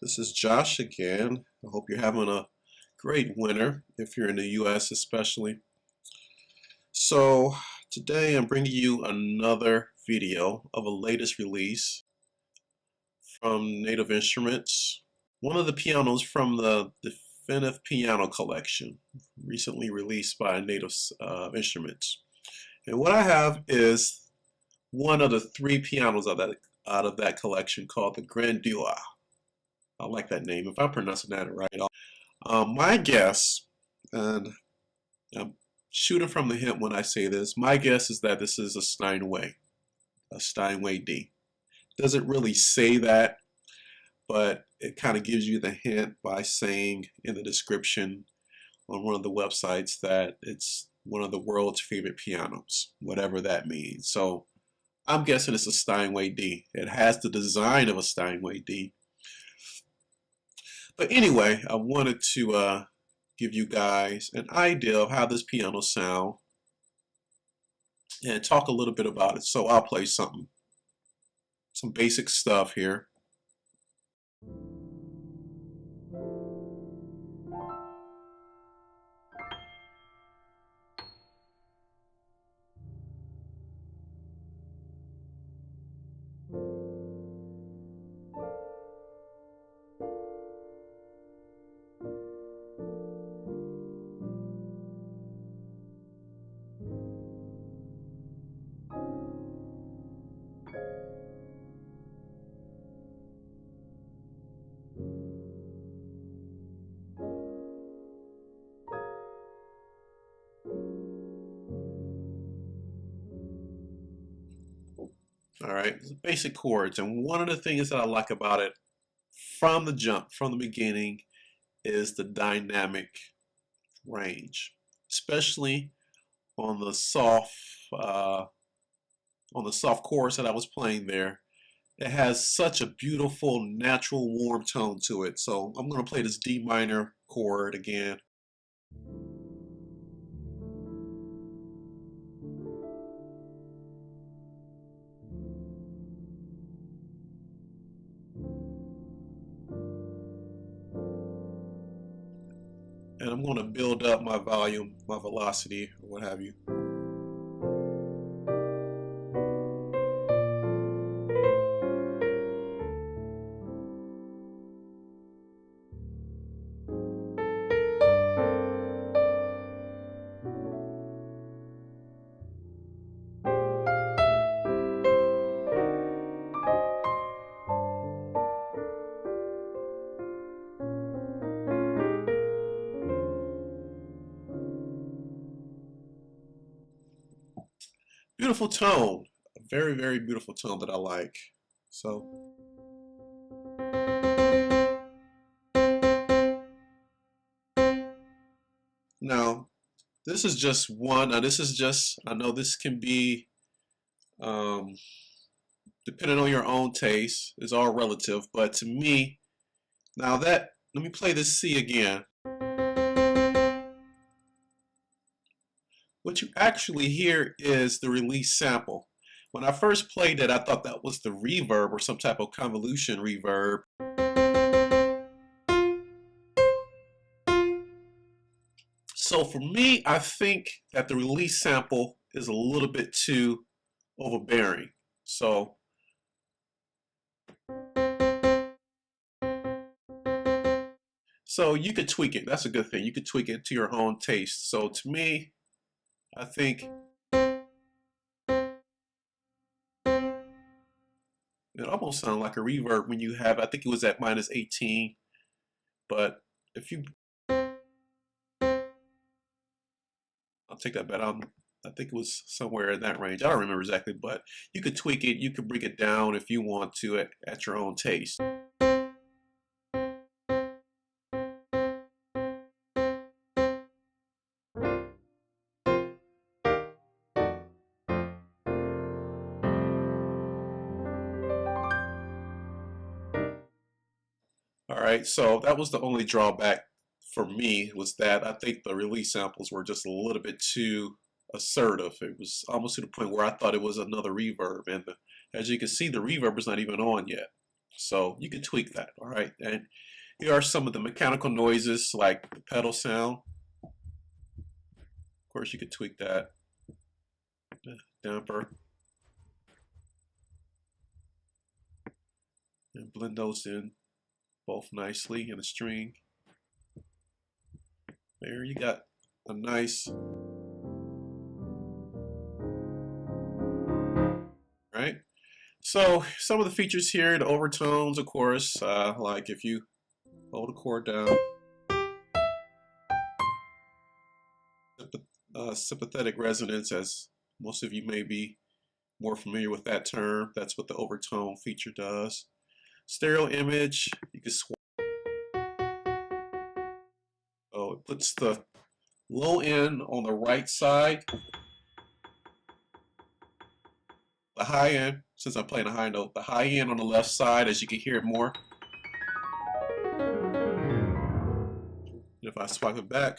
This is Josh again. I hope you're having a great winter, if you're in the US especially. So today I'm bringing you another video of a latest release from Native Instruments. One of the pianos from the Definitive Piano Collection, recently released by Native Instruments. And what I have is one of the three pianos out of that collection called the Grandeur. I like that name. If I'm pronouncing that right, my guess, and I'm shooting from the hip when I say this, my guess is that this is a Steinway D. Doesn't really say that, but it kind of gives you the hint by saying in the description on one of the websites that it's one of the world's favorite pianos, whatever that means. So I'm guessing it's a Steinway D. It has the design of a Steinway D. But anyway, I wanted to give you guys an idea of how this piano sounds and talk a little bit about it. So I'll play some basic stuff here. All right, basic chords. And one of the things that I like about it from the jump, from the beginning, is the dynamic range, especially on the soft chorus that I was playing there. It has such a beautiful, natural, warm tone to it. So I'm going to play this D minor chord again. And I'm going to build up my volume, my velocity, or what have you. Beautiful tone, a very, very beautiful tone that I like. So now this is just one. This is just, I know this can be um, depending on your own taste, is all relative, but to me, now that, let me play this C again. What you actually hear is the release sample. When I first played it, I thought that was the reverb or some type of convolution reverb. So for me, I think that the release sample is a little bit too overbearing. So you could tweak it. That's a good thing. You could tweak it to your own taste. So to me, I think it almost sounded like a reverb when you have, I think it was at -18, but if you, I'll take that back. I think it was somewhere in that range. I don't remember exactly, but you could tweak it. You could bring it down if you want to at your own taste. All right, so that was the only drawback for me, was that I think the release samples were just a little bit too assertive. It was almost to the point where I thought it was another reverb, and as you can see, the reverb is not even on yet. So you can tweak that, all right? And here are some of the mechanical noises like the pedal sound. Of course, you can tweak that. Damper. And blend those in both nicely in a string. There you got a nice, right? So some of the features here, the overtones, of course, like if you hold a chord down, sympathetic resonance, as most of you may be more familiar with that term. That's what the overtone feature does. Stereo image, you can swap. Oh, it puts the low end on the right side. The high end, since I'm playing a high note, the high end on the left side, as you can hear it more. If I swipe it back,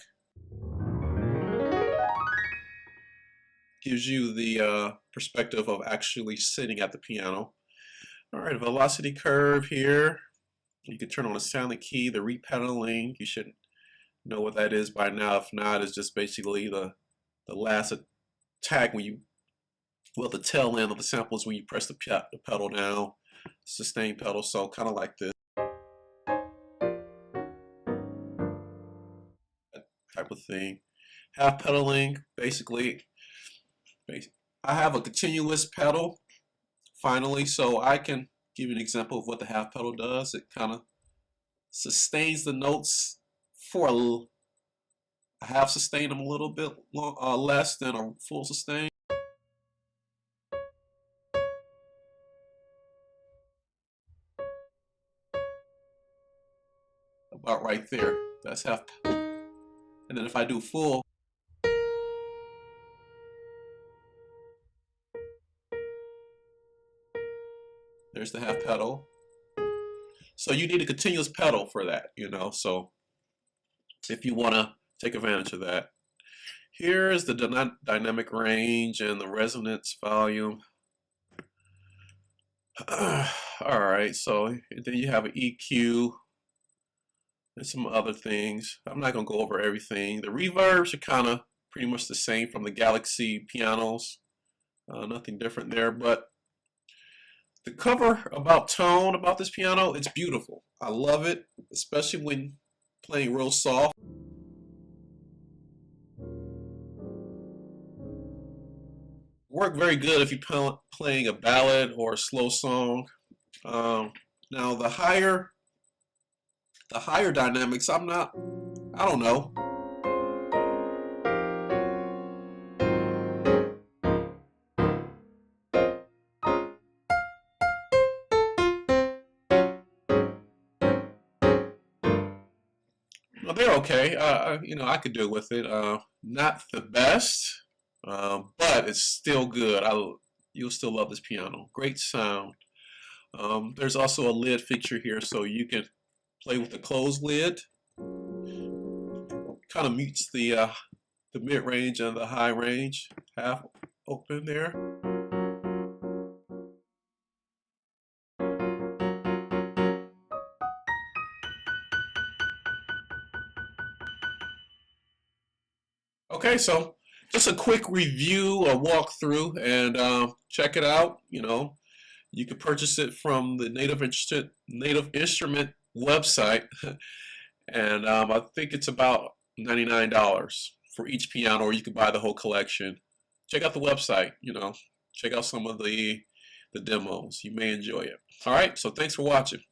gives you the perspective of actually sitting at the piano. All right, velocity curve here. You can turn on a silent key, the repedaling. You should know what that is by now. If not, it's just basically the last attack when you, well, the tail end of the sample is when you press the pedal down, sustain pedal, so kind of like this type of thing. Half pedaling, basically, I have a continuous pedal finally, so I can give you an example of what the half pedal does. It kind of sustains the notes for a half sustain them a little bit less than a full sustain. About right there. That's half. And then if I do full, there's the half pedal. So you need a continuous pedal for that, you know, so if you want to take advantage of that. Here is the dynamic range and the resonance volume. Alright, so then you have an EQ and some other things. I'm not going to go over everything. The reverbs are kind of pretty much the same from the Galaxy pianos. Nothing different there, but the cover about tone about this piano, it's beautiful. I love it, especially when playing real soft. Work very good if you're playing a ballad or a slow song. Now the higher dynamics, I don't know. Well, they're okay. You know, I could do with it. Not the best, but it's still good. You'll still love this piano. Great sound. There's also a lid feature here, so you can play with the closed lid. Kind of mutes the mid-range and the high range. Half open there. Okay, so just a quick review, a walkthrough, and check it out. You know, you can purchase it from the Native Instrument website, and I think it's about $99 for each piano, or you can buy the whole collection. Check out the website. You know, check out some of the demos. You may enjoy it. All right, so thanks for watching.